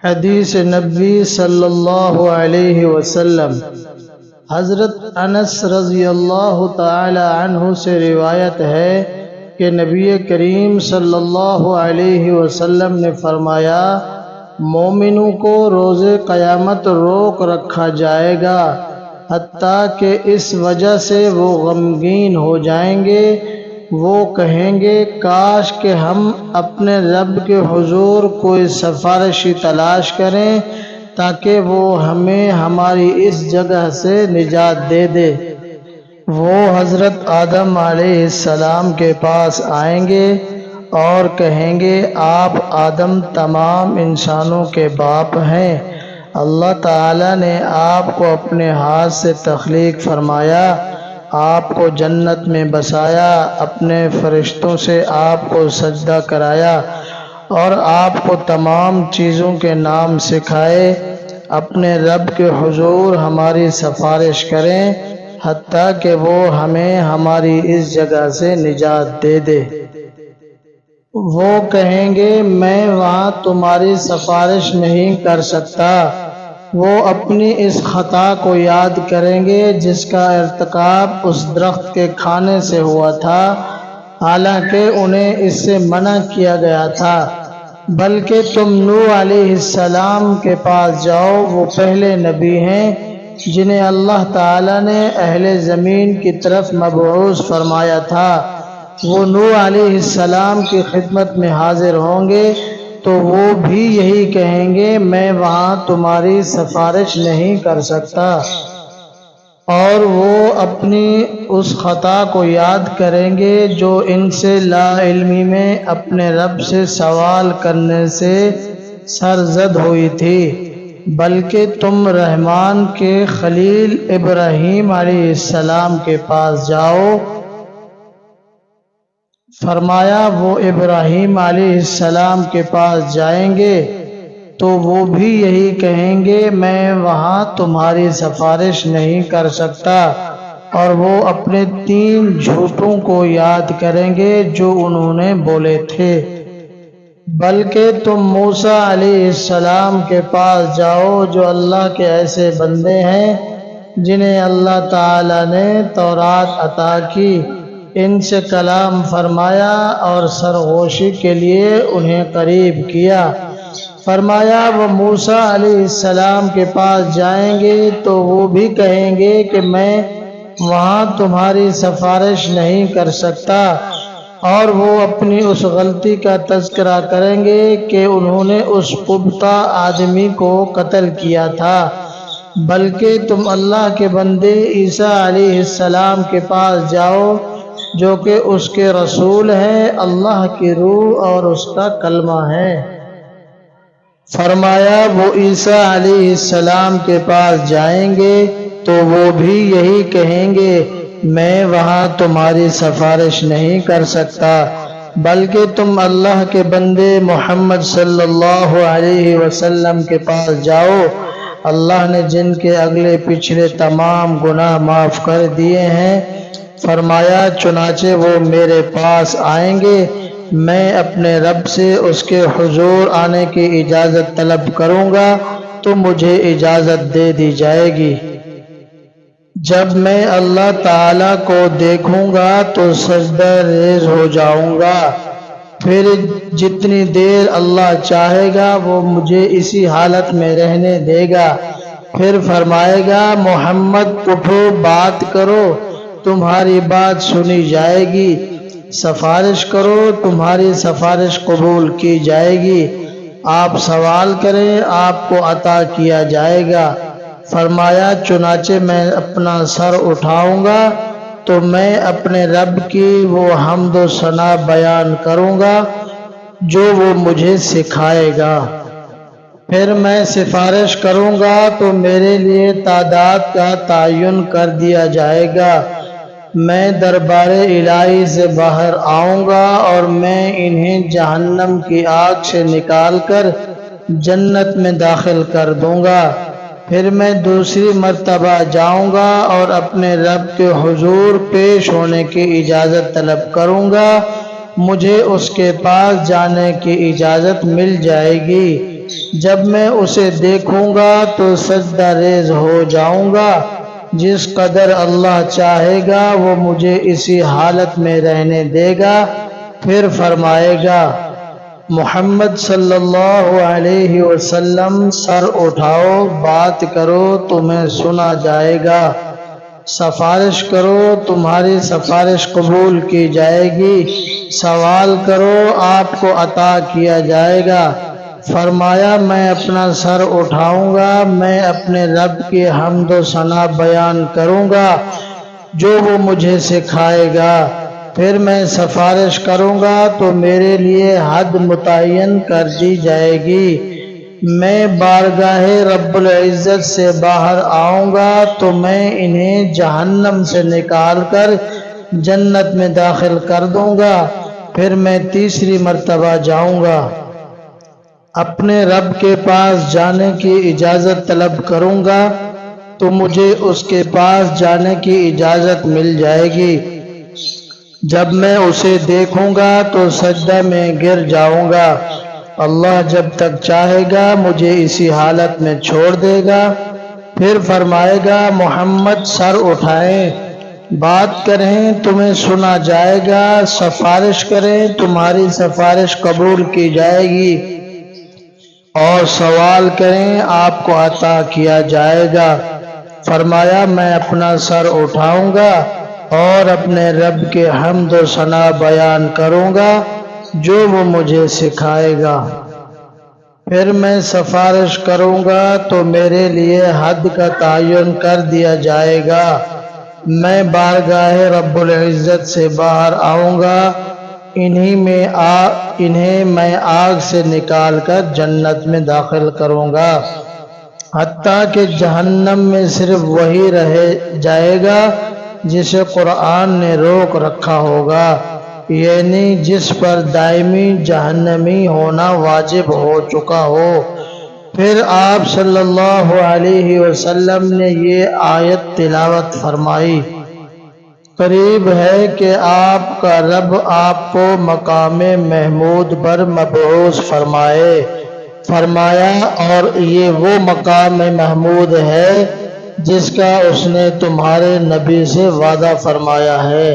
حدیث نبی صلی اللہ علیہ وسلم۔ حضرت انس رضی اللہ تعالی عنہ سے روایت ہے کہ نبی کریم صلی اللہ علیہ وسلم نے فرمایا، مومنوں کو روز قیامت روک رکھا جائے گا، حتیٰ کہ اس وجہ سے وہ غمگین ہو جائیں گے، وہ کہیں گے کاش کہ ہم اپنے رب کے حضور کوئی سفارشی تلاش کریں تاکہ وہ ہمیں ہماری اس جگہ سے نجات دے دے۔ وہ حضرت آدم علیہ السلام کے پاس آئیں گے اور کہیں گے، آپ آدم تمام انسانوں کے باپ ہیں، اللہ تعالیٰ نے آپ کو اپنے ہاتھ سے تخلیق فرمایا، آپ کو جنت میں بسایا، اپنے فرشتوں سے آپ کو سجدہ کرایا اور آپ کو تمام چیزوں کے نام سکھائے، اپنے رب کے حضور ہماری سفارش کریں حتیٰ کہ وہ ہمیں ہماری اس جگہ سے نجات دے دے۔ وہ کہیں گے، میں وہاں تمہاری سفارش نہیں کر سکتا۔ وہ اپنی اس خطا کو یاد کریں گے جس کا ارتکاب اس درخت کے کھانے سے ہوا تھا، حالانکہ انہیں اس سے منع کیا گیا تھا۔ بلکہ تم نوح علیہ السلام کے پاس جاؤ، وہ پہلے نبی ہیں جنہیں اللہ تعالیٰ نے اہل زمین کی طرف مبعوث فرمایا تھا۔ وہ نوح علیہ السلام کی خدمت میں حاضر ہوں گے تو وہ بھی یہی کہیں گے، میں وہاں تمہاری سفارش نہیں کر سکتا۔ اور وہ اپنی اس خطا کو یاد کریں گے جو ان سے لا علمی میں اپنے رب سے سوال کرنے سے سرزد ہوئی تھی۔ بلکہ تم رحمان کے خلیل ابراہیم علیہ السلام کے پاس جاؤ۔ فرمایا وہ ابراہیم علیہ السلام کے پاس جائیں گے تو وہ بھی یہی کہیں گے، میں وہاں تمہاری سفارش نہیں کر سکتا۔ اور وہ اپنے 3 جھوٹوں کو یاد کریں گے جو انہوں نے بولے تھے۔ بلکہ تم موسیٰ علیہ السلام کے پاس جاؤ جو اللہ کے ایسے بندے ہیں جنہیں اللہ تعالیٰ نے تورات عطا کی، ان سے کلام فرمایا اور سرغوشی کے لیے انہیں قریب کیا۔ فرمایا وہ موسیٰ علیہ السلام کے پاس جائیں گے تو وہ بھی کہیں گے کہ میں وہاں تمہاری سفارش نہیں کر سکتا، اور وہ اپنی اس غلطی کا تذکرہ کریں گے کہ انہوں نے اس پختہ آدمی کو قتل کیا تھا۔ بلکہ تم اللہ کے بندے عیسیٰ علیہ السلام کے پاس جاؤ جو کہ اس کے رسول ہیں، اللہ کی روح اور اس کا کلمہ ہے۔ فرمایا وہ عیسیٰ علیہ السلام کے پاس جائیں گے تو وہ بھی یہی کہیں گے، میں وہاں تمہاری سفارش نہیں کر سکتا۔ بلکہ تم اللہ کے بندے محمد صلی اللہ علیہ وسلم کے پاس جاؤ، اللہ نے جن کے اگلے پچھلے تمام گناہ معاف کر دیے ہیں۔ فرمایا چنانچہ وہ میرے پاس آئیں گے، میں اپنے رب سے اس کے حضور آنے کی اجازت طلب کروں گا تو مجھے اجازت دے دی جائے گی۔ جب میں اللہ تعالیٰ کو دیکھوں گا تو سجدہ ریز ہو جاؤں گا، پھر جتنی دیر اللہ چاہے گا وہ مجھے اسی حالت میں رہنے دے گا۔ پھر فرمائے گا، محمد اٹھو، بات کرو، تمہاری بات سنی جائے گی، سفارش کرو، تمہاری سفارش قبول کی جائے گی، آپ سوال کریں، آپ کو عطا کیا جائے گا۔ فرمایا چنانچہ میں اپنا سر اٹھاؤں گا تو میں اپنے رب کی وہ حمد و ثنا بیان کروں گا جو وہ مجھے سکھائے گا۔ پھر میں سفارش کروں گا تو میرے لیے تعداد کا تعین کر دیا جائے گا۔ میں دربار الہی سے باہر آؤں گا اور میں انہیں جہنم کی آگ سے نکال کر جنت میں داخل کر دوں گا۔ پھر میں دوسری مرتبہ جاؤں گا اور اپنے رب کے حضور پیش ہونے کی اجازت طلب کروں گا، مجھے اس کے پاس جانے کی اجازت مل جائے گی۔ جب میں اسے دیکھوں گا تو سجدہ ریز ہو جاؤں گا۔ جس قدر اللہ چاہے گا وہ مجھے اسی حالت میں رہنے دے گا۔ پھر فرمائے گا محمد صلی اللہ علیہ وسلم سر اٹھاؤ، بات کرو تمہیں سنا جائے گا، سفارش کرو تمہاری سفارش قبول کی جائے گی، سوال کرو آپ کو عطا کیا جائے گا۔ فرمایا میں اپنا سر اٹھاؤں گا، میں اپنے رب کی حمد و ثنا بیان کروں گا جو وہ مجھے سکھائے گا۔ پھر میں سفارش کروں گا تو میرے لیے حد متعین کر دی جائے گی۔ میں بارگاہ رب العزت سے باہر آؤں گا تو میں انہیں جہنم سے نکال کر جنت میں داخل کر دوں گا۔ پھر میں تیسری مرتبہ جاؤں گا، اپنے رب کے پاس جانے کی اجازت طلب کروں گا تو مجھے اس کے پاس جانے کی اجازت مل جائے گی۔ جب میں اسے دیکھوں گا تو سجدہ میں گر جاؤں گا۔ اللہ جب تک چاہے گا مجھے اسی حالت میں چھوڑ دے گا۔ پھر فرمائے گا محمد سر اٹھائیں، بات کریں تمہیں سنا جائے گا، سفارش کریں تمہاری سفارش قبول کی جائے گی، اور سوال کریں آپ کو عطا کیا جائے گا۔ فرمایا میں اپنا سر اٹھاؤں گا اور اپنے رب کے حمد و ثنا بیان کروں گا جو وہ مجھے سکھائے گا۔ پھر میں سفارش کروں گا تو میرے لیے حد کا تعین کر دیا جائے گا۔ میں بارگاہ رب العزت سے باہر آؤں گا، انہیں میں آگ سے نکال کر جنت میں داخل کروں گا، حتیٰ کہ جہنم میں صرف وہی رہ جائے گا جسے قرآن نے روک رکھا ہوگا، یعنی جس پر دائمی جہنمی ہونا واجب ہو چکا ہو۔ پھر آپ صلی اللہ علیہ وسلم نے یہ آیت تلاوت فرمائی، قریب ہے کہ آپ کا رب آپ کو مقام محمود پر مبعوث فرمائے۔ فرمایا اور یہ وہ مقام محمود ہے جس کا اس نے تمہارے نبی سے وعدہ فرمایا ہے۔